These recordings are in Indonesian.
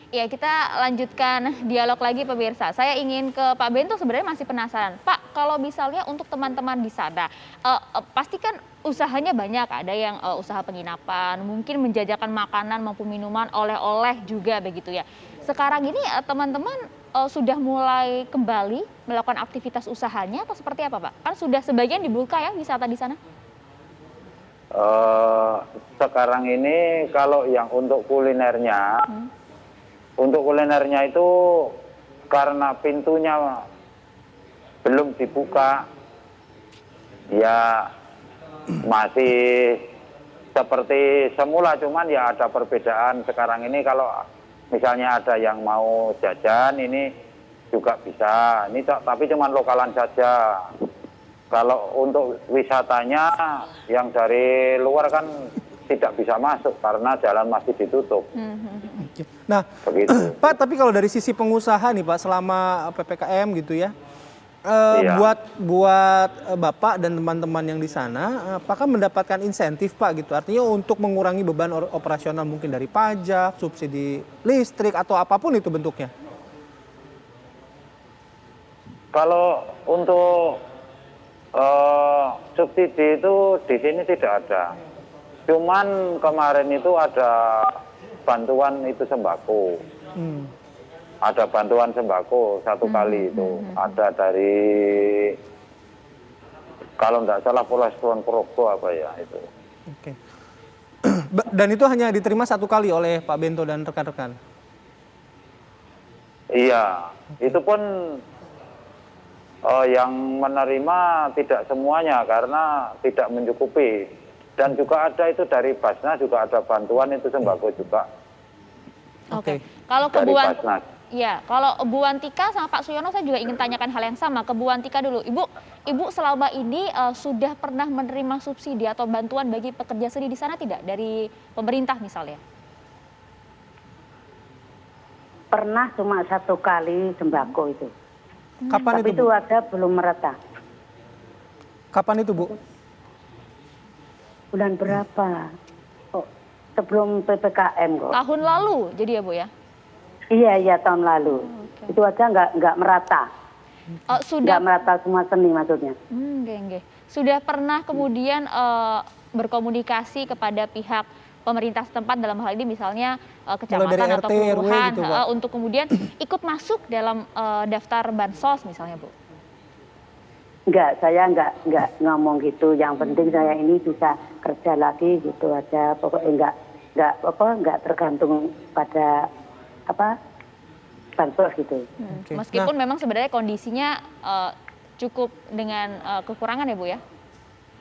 Ya, kita lanjutkan dialog lagi pemirsa. Saya ingin ke Pak Bento sebenarnya masih penasaran. Pak, kalau misalnya untuk teman-teman di sana, pasti kan usahanya banyak. Ada yang usaha penginapan, mungkin menjajakan makanan maupun minuman, oleh-oleh juga begitu ya. Sekarang ini teman-teman sudah mulai kembali melakukan aktivitas usahanya atau seperti apa, Pak? Kan sudah sebagian dibuka ya wisata di sana? Sekarang ini kalau yang untuk kulinernya itu karena pintunya belum dibuka, ya masih seperti semula, cuman ya ada perbedaan sekarang ini. Kalau misalnya ada yang mau jajan ini juga bisa, ini tapi cuman lokalan saja. Kalau untuk wisatanya yang dari luar kan tidak bisa masuk karena jalan masih ditutup. Nah, Begitu. Pak, tapi kalau dari sisi pengusaha nih Pak, selama PPKM gitu ya, Iya. buat Bapak dan teman-teman yang di sana, apakah mendapatkan insentif Pak gitu? Artinya untuk mengurangi beban operasional mungkin dari pajak, subsidi listrik atau apapun itu bentuknya. Kalau untuk subsidi itu di sini tidak ada. Cuman kemarin itu ada bantuan itu sembako. Ada bantuan sembako satu kali itu. Ada dari, kalau tidak salah, Polres Kulon Progo apa ya itu. Oke. Dan itu hanya diterima satu kali oleh Pak Bento dan rekan-rekan? Iya, itu pun yang menerima tidak semuanya karena tidak mencukupi. Dan juga ada itu dari Basnas juga ada bantuan itu sembako juga. Oke. Kalau ke Dari Bu Basnas. ya, kalau Bu Wantika sama Pak Suyono saya juga ingin tanyakan hal yang sama ke Bu Wantika dulu. Ibu selama ini sudah pernah menerima subsidi atau bantuan bagi pekerja seni di sana tidak dari pemerintah misalnya? Pernah cuma satu kali sembako itu. Kapan Tapi itu, itu Bu? ada belum merata. Kapan itu, Bu? Bulan berapa? Oh, sebelum PPKM kok. Tahun lalu jadi ya Bu ya? Iya tahun lalu. Itu aja nggak merata. Sudah Nggak merata semua seni maksudnya. nggih. Sudah pernah kemudian berkomunikasi kepada pihak pemerintah setempat dalam hal ini misalnya kecamatan atau RT, RW kelurahan gitu, Pak. untuk kemudian ikut masuk dalam daftar bansos misalnya Bu? Enggak, saya nggak ngomong gitu. Yang penting saya ini bisa kerja lagi gitu aja. Pokoknya nggak tergantung pada bansos gitu. Oke. Meskipun memang sebenarnya kondisinya cukup dengan kekurangan ya Bu ya?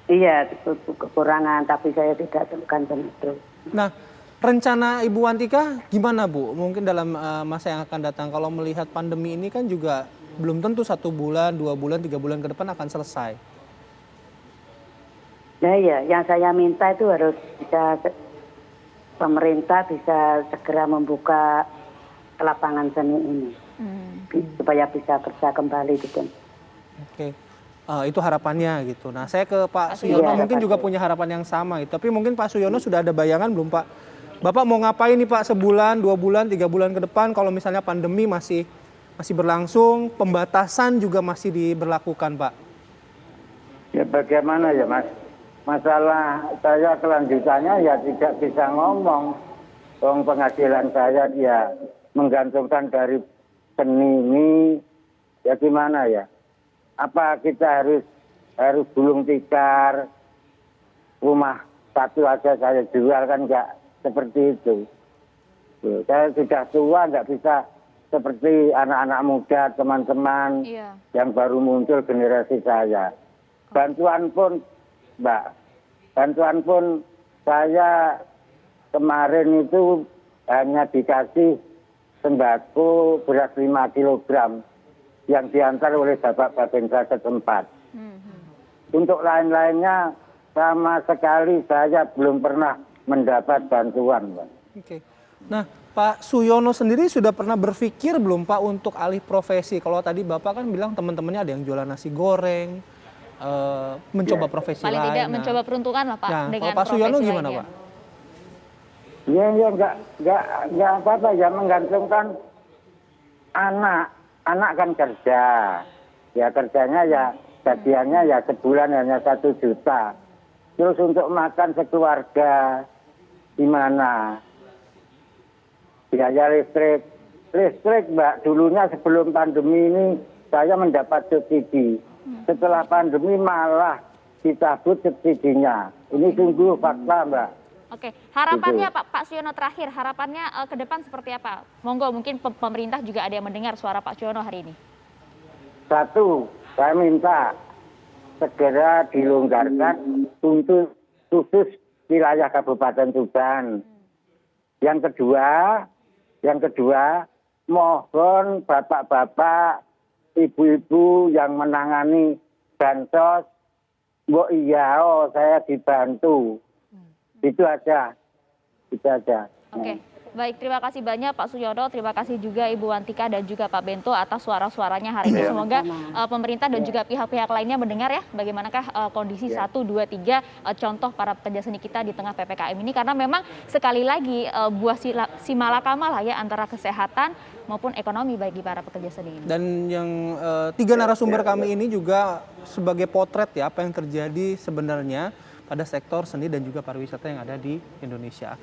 Iya, itu kekurangan, tapi saya tidak temukan itu. Nah, rencana Ibu Wantika gimana Bu? Mungkin dalam masa yang akan datang, kalau melihat pandemi ini kan juga belum tentu 1 bulan, 2 bulan, 3 bulan ke depan akan selesai. Nah ya, yang saya minta itu harus bisa pemerintah bisa segera membuka lapangan seni ini supaya bisa kerja kembali gitu. Oke. Itu harapannya gitu. Nah, saya ke Pak Suyono mungkin juga punya harapan yang sama gitu. Tapi mungkin Pak Suyono sudah ada bayangan belum Pak? Bapak mau ngapain nih Pak sebulan, 2 bulan, 3 bulan ke depan kalau misalnya pandemi masih berlangsung, pembatasan juga masih diberlakukan Pak? Ya bagaimana ya Mas? Masalah saya kelanjutannya ya tidak bisa ngomong. Penghasilan saya ya menggantungkan dari seni ini, ya gimana ya? Apa kita harus gulung tikar, rumah satu aja saya jual, kan nggak seperti itu. Saya sudah tua, nggak bisa seperti anak-anak muda, teman-teman yang baru muncul generasi saya. Bantuan pun, Mbak, saya kemarin itu hanya dikasih sembako beras 5 kilogram yang diantar oleh Bapak Bapenda setempat. Untuk lain-lainnya sama sekali saya belum pernah mendapat bantuan, Mbak. Oke. Nah, Pak Suyono sendiri sudah pernah berpikir belum Pak untuk alih profesi? Kalau tadi Bapak kan bilang teman-temannya ada yang jualan nasi goreng, mencoba profesi Paling lain. tidak mencoba peruntungan lah Pak Nah, dengan kalau Pak Suyono profesi gimana lainnya. Pak? Ya nggak apa-apa ya, menggantungkan anak kan kerja, ya kerjanya ya gajiannya ya sebulan hanya 1 juta. Terus untuk makan sekeluarga gimana? Biaya listrik Mbak, dulunya sebelum pandemi ini saya mendapat subsidi. Setelah pandemi malah dicabut subsidinya. Ini sungguh fakta Mbak. Oke, harapannya Pak Suyono terakhir, harapannya ke depan seperti apa? Monggo, mungkin pemerintah juga ada yang mendengar suara Pak Suyono hari ini. Satu, saya minta segera dilonggarkan untuk khusus wilayah Kabupaten Tuban. Yang kedua, mohon bapak-bapak, ibu-ibu yang menangani bansos, saya dibantu. Itu aja. Oke, baik, terima kasih banyak Pak Suyono, terima kasih juga Ibu Wantika dan juga Pak Bento atas suara-suaranya hari ini. Semoga pemerintah dan juga pihak-pihak lainnya mendengar ya bagaimanakah kondisi 1, 2, 3 contoh para pekerja seni kita di tengah PPKM ini. Karena memang sekali lagi buah si malakama lah ya, antara kesehatan maupun ekonomi bagi para pekerja seni ini. Dan yang 3 narasumber kami ini juga sebagai potret ya apa yang terjadi sebenarnya pada sektor seni dan juga pariwisata yang ada di Indonesia.